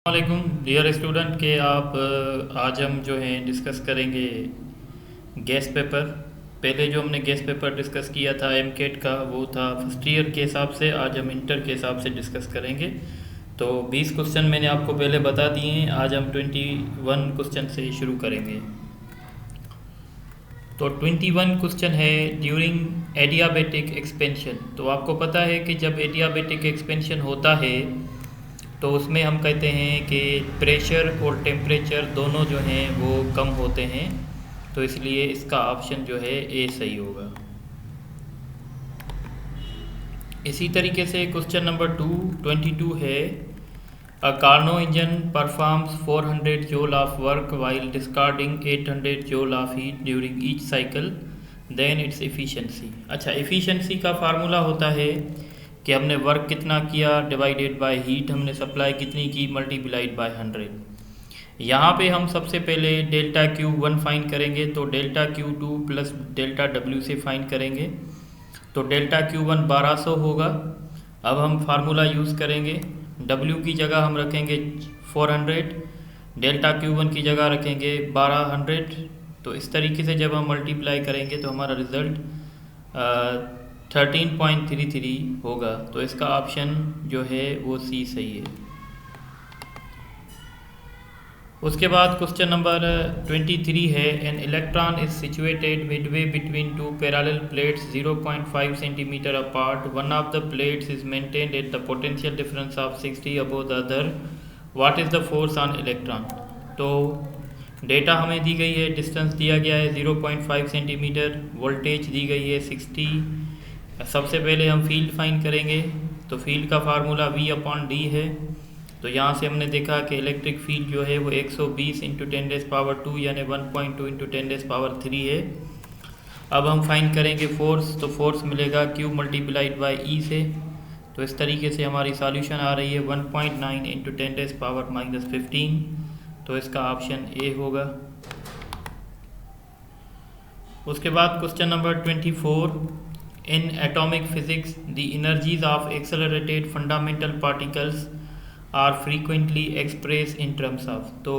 वालेकुम dear student के आप आज हम जो है डिस्कस करेंगे गैस पेपर। पहले जो हमने गैस पेपर डिस्कस किया था एमकेट का वो था फर्स्ट ईयर के हिसाब से, आज हम इंटर के हिसाब से डिस्कस करेंगे। तो 20 क्वेश्चन मैंने आपको पहले बता दिए हैं, आज हम 21 क्वेश्चन से शुरू करेंगे। तो 21 क्वेश्चन है ड्यूरिंग एडियाबेटिक एक्सपेंशन। तो आपको पता है कि जब एडियाबेटिक एक्सपेंशन होता है तो उसमें हम कहते हैं कि प्रेशर और टेम्परेचर दोनों जो हैं वो कम होते हैं, तो इसलिए इसका ऑप्शन जो है ए सही होगा। इसी तरीके से क्वेश्चन नंबर 22 है a Carnot engine performs 400 joule of work while discarding 800 joule of heat during each cycle, then its efficiency. अच्छा, एफिशिएंसी का फार्मूला होता है कि हमने वर्क कितना किया डिवाइडेड बाय हीट हमने सप्लाई कितनी की मल्टीप्लाइड बाय 100। यहाँ पे हम सबसे पहले डेल्टा Q1 फाइंड करेंगे, तो delta Q2 plus delta W से फाइंड करेंगे, तो डेल्टा Q1 1200 होगा। अब हम फार्मूला यूज़ करेंगे, W की जगह हम रखेंगे 400, डेल्टा Q1 की जगह रखेंगे 1200। तो इस तरीके से जब हम मल्टीप्लाई करेंगे तो हमारा रिज़ल्ट 13.33 होगा। तो इसका ऑप्शन जो है वो सी सही है। उसके बाद क्वेश्चन नंबर 23 है an electron is situated Midway between two parallel plates 0.5 centimetre apart, one of the plates is maintained at the potential difference of 60 above the other, what is the force on electron. तो data हमें दी गई है, distance दिया गया है 0.5 centimetre, voltage दी गई है 60। सबसे पहले हम फील्ड फाइंड करेंगे, तो फील्ड का फार्मूला V/D है। तो यहाँ से हमने देखा कि इलेक्ट्रिक फील्ड जो है वो 120 × 10⁻² यानी 1.2 × 10⁻³ है। अब हम फाइंड करेंगे फोर्स, तो फोर्स मिलेगा Q मल्टीप्लाइड बाय E से। तो इस तरीके से हमारी सॉल्यूशन आ रही है 1.9 × 10⁻−15। तो इसका ऑप्शन ए होगा। उसके बाद question number 24, in atomic physics the energies of accelerated fundamental particles are frequently expressed in terms of। तो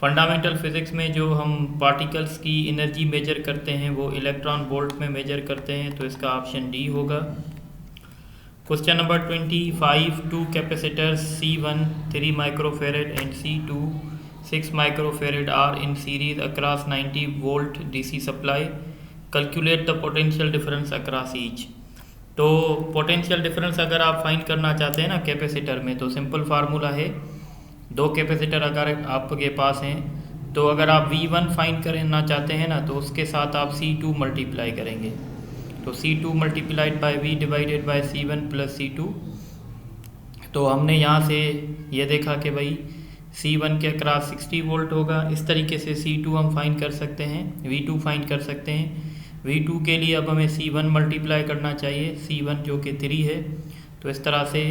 फंडामेंटल फिजिक्स में जो हम पार्टिकल्स की एनर्जी मेजर करते हैं वो इलेक्ट्रॉन वोल्ट में मेजर करते हैं, तो इसका ऑप्शन डी होगा। Question number 25, two capacitors C1 3 microfarad and C2 6 microfarad are in series across 90 volt DC supply, calculate the potential difference across each. तो पोटेंशियल डिफरेंस अगर आप फाइंड करना चाहते हैं ना कैपेसिटर में, तो सिंपल फार्मूला है, दो कैपेसिटर अगर आपके पास हैं तो अगर आप V1 फाइंड करना चाहते हैं ना तो उसके साथ आप C2 मल्टीप्लाई करेंगे, तो C2 multiplied by V divided by C1 plus C2। तो हमने यहाँ से ये देखा कि भाई C1 के अक्रॉस 60 वोल्ट होगा। इस तरीके से C2 हम फाइंड कर सकते हैं, V2 फाइंड कर सकते हैं। V2 के लिए अब हमें C1 मल्टीप्लाई करना चाहिए, C1 जो कि 3 है। तो इस तरह से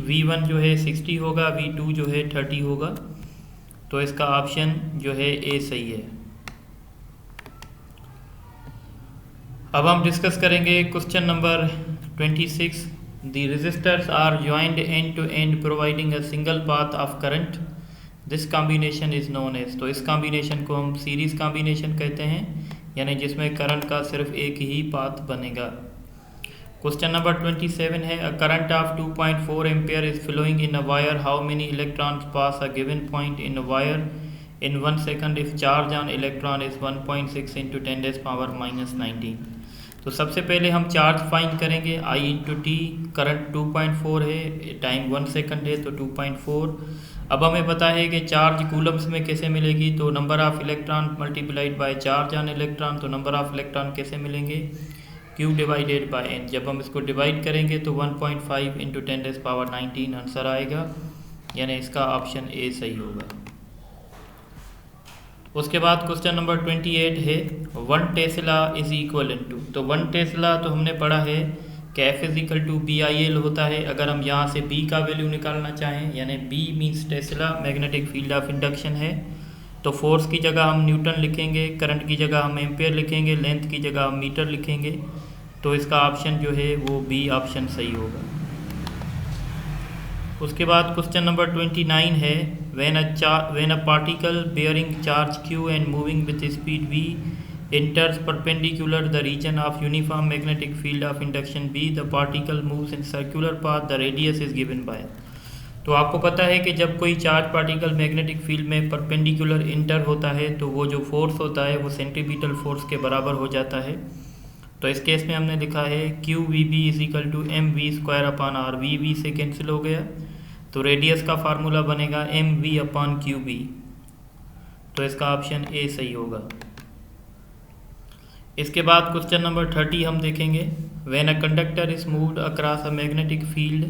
V1 जो है 60 होगा, V2 जो है 30 होगा। तो इसका ऑप्शन जो है ए सही है। अब हम डिस्कस करेंगे question number 26, the resistors are joined end to end providing a single path of current, this combination is known as. तो इस कॉम्बिनेशन को हम सीरीज कॉम्बिनेशन कहते हैं, यानी जिसमें करंट का सिर्फ एक ही पाथ बनेगा। क्वेश्चन नंबर 27 है a current of 2.4 ampere is flowing in a wire, how many electrons pass a given point in a wire in 1 second if charge on electron is 1.6 × 10⁻−19। तो सबसे पहले हम चार्ज फाइंड करेंगे, I/T, current 2.4 है, time 1 second है तो 2.4। अब हमें पता है कि चार्ज कूलम्स में कैसे मिलेगी, तो number of electron multiplied by charge on electron. तो नंबर ऑफ इलेक्ट्रॉन कैसे मिलेंगे, Q डिवाइडेड बाय N। जब हम इसको डिवाइड करेंगे तो 1.5 × 10⁻19 आंसर आएगा, यानी इसका ऑप्शन ए सही होगा। उसके बाद क्वेश्चन नंबर 28 है 1 टेस्ला इज इक्वल टू। तो 1 टेस्ला तो हमने पढ़ा है कि F = BIL होता है। अगर हम यहाँ से B का वैल्यू निकालना चाहें, यानी B means Tesla, magnetic field of induction है, तो फोर्स की जगह हम न्यूटन लिखेंगे, करंट की जगह हम एम्पेयर लिखेंगे, लेंथ की जगह हम मीटर लिखेंगे। तो इसका ऑप्शन जो है वो B ऑप्शन सही होगा। उसके बाद क्वेश्चन नंबर 29 है when a particle bearing charge q and moving with speed v enters perpendicular the region of uniform magnetic field of induction B, the particle moves in circular path, the radius is given by। तो आपको पता है कि जब कोई charge particle magnetic field में perpendicular inter होता है तो वो जो फोर्स होता है वो सेंट्रीपिटल फोर्स के बराबर हो जाता है। तो इस केस में हमने लिखा है q v B is equal to m v square upon r, v v से कैंसिल हो गया, तो रेडियस का फार्मूला बनेगा m v upon q B. तो इसका ऑप्शन ए सही होगा। इसके बाद क्वेश्चन नंबर 30 हम देखेंगे when a conductor is moved across a magnetic field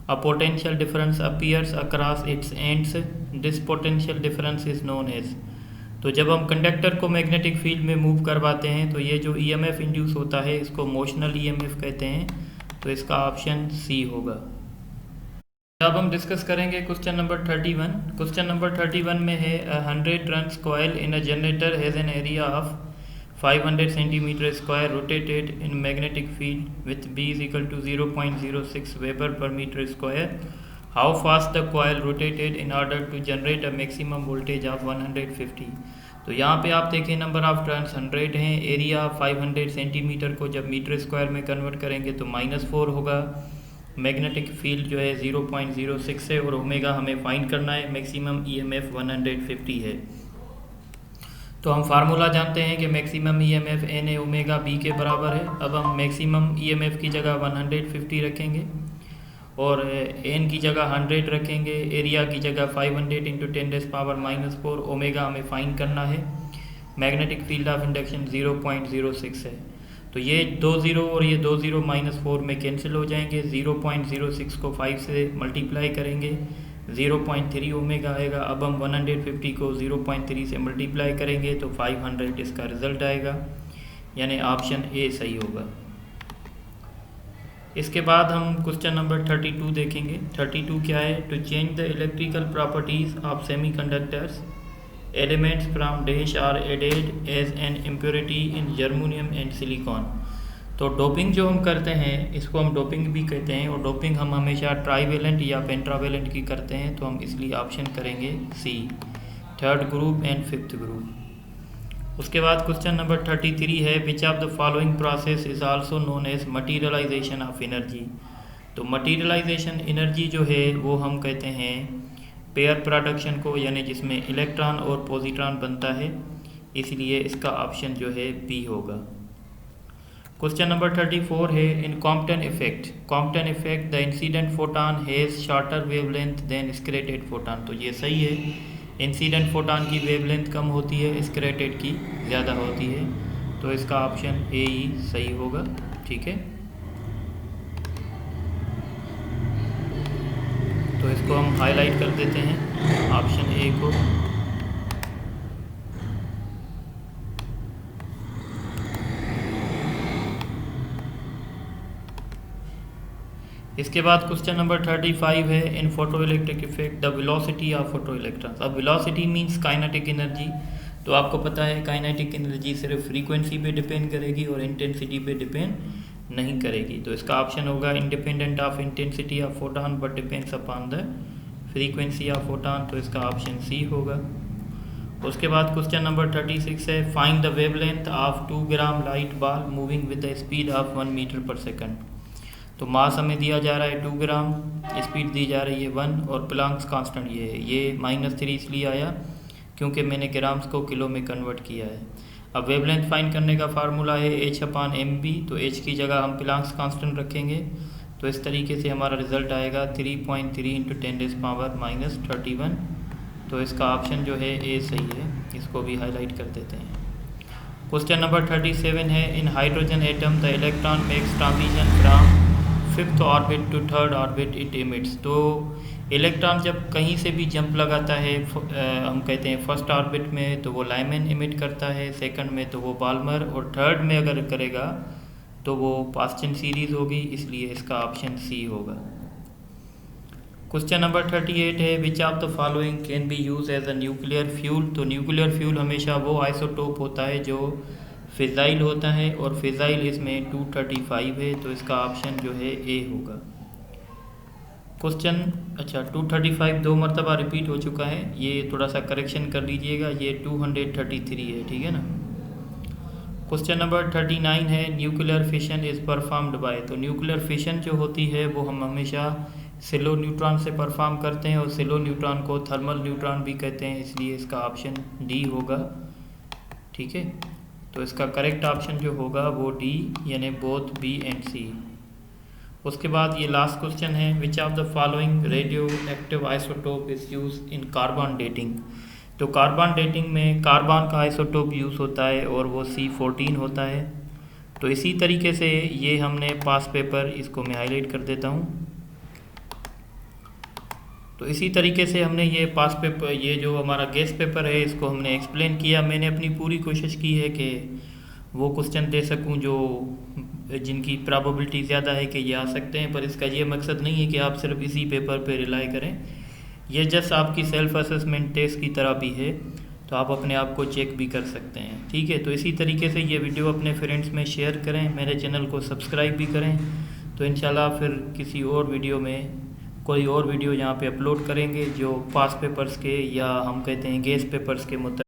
a potential difference appears across its ends, this potential difference is known as. तो जब हम कंडक्टर को मैग्नेटिक फील्ड में मूव करवाते हैं तो ये जो ईएमएफ इंड्यूस होता है इसको मोशनल ईएमएफ कहते हैं। तो इसका ऑप्शन सी होगा। अब हम डिस्कस करेंगे क्वेश्चन नंबर 31। क्वेश्चन नंबर 31 में है 100 turns coil in a generator has an area of 500 centimeter square rotated in magnetic field with B is equal to 0.06 Weber per meter square. How fast the coil rotated in order to generate a maximum voltage of 150। तो यहाँ पे आप देखें number of turns 100 हैं, area 500 centimetre को जब metre square में convert करेंगे तो -4 होगा, मैग्नेटिक फील्ड जो है 0.06 है और ओमेगा हमें फाइंड करना है, मैक्सिमम ईएमएफ 150 है। तो हम फार्मूला जानते हैं कि maximum EMF N A omega B के बराबर है। अब हम मैक्सिमम ईएमएफ की जगह 150 रखेंगे और एन की जगह 100 रखेंगे, एरिया की जगह 500 इंटू 10⁻⁻⁴, ओमेगा हमें फाइंड करना है, मैग्नेटिक फील्ड ऑफ इंडक्शन 0.06 है। तो ये 2 0 और ये 2 0 -4 में कैंसिल हो जाएंगे, 0.06 को 5 से मल्टीप्लाई करेंगे 0.3 ओमेगा आएगा। अब हम 150 को 0.3 से मल्टीप्लाई करेंगे तो 500 इसका रिजल्ट आएगा, यानी ऑप्शन ए सही होगा। इसके बाद हम क्वेश्चन नंबर 32 देखेंगे। 32 क्या है? To change the electrical properties of semiconductors elements from dash are added as an impurity in germanium and silicon. तो डोपिंग जो हम करते हैं इसको हम डोपिंग भी कहते हैं और डोपिंग हम हमेशा ट्राईवेलेंट या पेंट्रावेलेंट की करते हैं, तो हम इसलिए ऑप्शन करेंगे सी, 3rd group and 5th group. उसके बाद क्वेश्चन नंबर 33 है which of the following process is also known as materialization of energy. तो मटीरियलाइजेशन एनर्जी जो है वो हम कहते हैं पेयर प्रोडक्शन को, यानी जिसमें इलेक्ट्रॉन और पॉजिट्रॉन बनता है, इसलिए इसका ऑप्शन जो है बी होगा। क्वेश्चन नंबर 34 है in Compton effect the incident photon has shorter wavelength than scattered photon. तो ये सही है, इंसिडेंट फोटॉन की वेवलेंथ कम होती है, स्क्रेटेड की ज़्यादा होती है, तो इसका ऑप्शन ए ही सही होगा। ठीक है, तो इसको हम हाईलाइट कर देते हैं ऑप्शन ए को। इसके बाद क्वेश्चन नंबर 35 है in photoelectric effect the velocity of photoelectrons. अब वेलोसिटी मींस काइनेटिक एनर्जी। तो आपको पता है काइनेटिक एनर्जी सिर्फ फ्रीक्वेंसी पे डिपेंड करेगी और इंटेंसिटी पे डिपेंड नहीं करेगी। तो इसका ऑप्शन होगा independent of intensity of photon but depends upon the frequency of photon. तो इसका ऑप्शन सी होगा। उसके बाद क्वेश्चन नंबर 36 है find the wavelength of 2 gram light ball moving with the speed of 1 metre per second. तो mass हमें दिया जा रहा है 2 ग्राम, स्पीड दी जा रही है 1 और प्लांक्स कांस्टेंट ये है, ये -3 इसलिए आया क्योंकि मैंने ग्राम्स को किलो में कन्वर्ट किया है। अब वेवलेंथ फाइंड करने का फार्मूला है h/mv, तो h की जगह हम प्लांक्स कांस्टेंट रखेंगे, तो इस तरीके से हमारा रिजल्ट आएगा 3.3 × 10⁻31। तो इसका ऑप्शन जो है ए सही है, इसको भी हाईलाइट कर देते हैं। क्वेश्चन नंबर 37 है in hydrogen atom the electron makes transition from 5th orbit to 3rd orbit it emits. तो इलेक्ट्रॉन जब कहीं से भी जंप लगाता है हम कहते हैं 1st ऑर्बिट में तो वो लाइमन इमिट करता है, 2nd में तो वो बाल्मर और 3rd में अगर करेगा तो वो पास्चन सीरीज होगी, इसलिए इसका ऑप्शन सी होगा। क्वेश्चन नंबर 38 है which of the following can be use as a nuclear fuel. तो न्यूक्लियर फ्यूल हमेशा वो आइसोटोप होता है जो फिजाइल होता है और फिजाइल इसमें 235 है, तो इसका ऑप्शन जो है ए होगा। क्वेश्चन, अच्छा 235 दो मरतबा रिपीट हो चुका है, ये थोड़ा सा करेक्शन कर लीजिएगा, ये 233 है, ठीक है ना। क्वेश्चन नंबर 39 है nuclear fission is performed by. तो न्यूक्लियर फिशन जो होती है वो हम हमेशा सिलो न्यूट्रॉन से परफॉर्म करते हैं, और सिलो न्यूट्रॉन को थर्मल न्यूट्रॉन भी कहते हैं, इसलिए इसका ऑप्शन डी होगा, ठीक है। तो इसका करेक्ट ऑप्शन जो होगा वो डी, यानी बोथ बी एंड सी। उसके बाद ये लास्ट क्वेश्चन है, which of the following radio active isotope is use in carbon dating. तो कार्बन डेटिंग में कार्बन का आइसोटोप यूज़ होता है और वो C14 होता है। तो इसी तरीके से ये हमने पास पेपर, इसको मैं हाईलाइट कर देता हूँ। तो इसी तरीके से हमने ये पास पेपर, ये जो हमारा गेस पेपर है, इसको हमने एक्सप्लेन किया। मैंने अपनी पूरी कोशिश की है कि वो क्वेश्चन दे सकूं जो जिनकी प्रोबेबिलिटी ज़्यादा है कि ये आ सकते हैं, पर इसका ये मकसद नहीं है कि आप सिर्फ इसी पेपर पे रिलाई करें। ये जस्ट आपकी सेल्फ असेसमेंट टेस्ट की तरह भी है, तो आप अपने आप को चेक भी कर सकते हैं, ठीक है। तो इसी तरीके से ये वीडियो अपने फ्रेंड्स में शेयर करें, मेरे चैनल को सब्सक्राइब भी करें। तो इंशाल्लाह फिर किसी और वीडियो में कोई और वीडियो यहाँ पे अपलोड करेंगे जो पास पेपर्स के, या हम कहते हैं गेस पेपर्स के मुताबिक